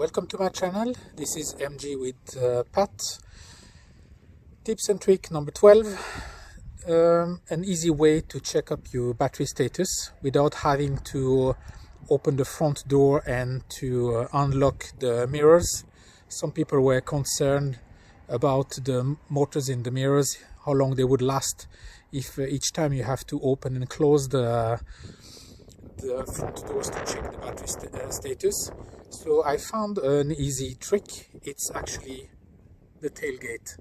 Welcome to my channel. This is MG with Pat. Tips and trick number 12. An easy way to check up your battery status without having to open the front door and to unlock the mirrors. Some people were concerned about the motors in the mirrors, how long they would last if each time you have to open and close the front doors to check the battery status. So I found an easy trick. It's actually the tailgate.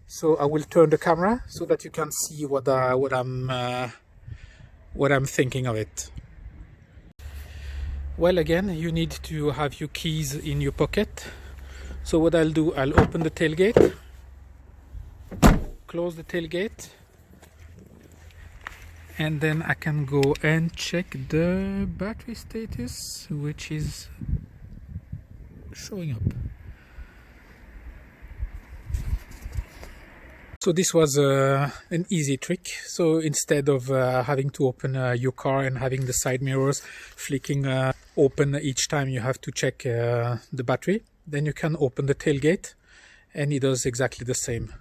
So I will turn the camera so that you can see what I'm thinking of it. Well, again, you need to have your keys in your pocket. So what I'll do, I'll open the tailgate, close the tailgate, and then I can go and check the battery status, which is showing up. So this was an easy trick. So instead of having to open your car and having the side mirrors flicking open each time you have to check the battery, then you can open the tailgate and it does exactly the same.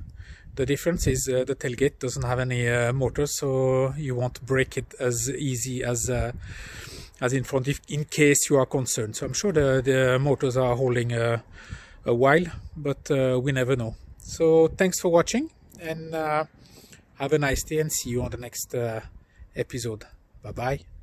The difference is the tailgate doesn't have any motors, so you won't break it as easy as in front, in case you are concerned. So I'm sure the motors are holding a while, but we never know. So thanks for watching, and have a nice day, and see you on the next episode. Bye bye.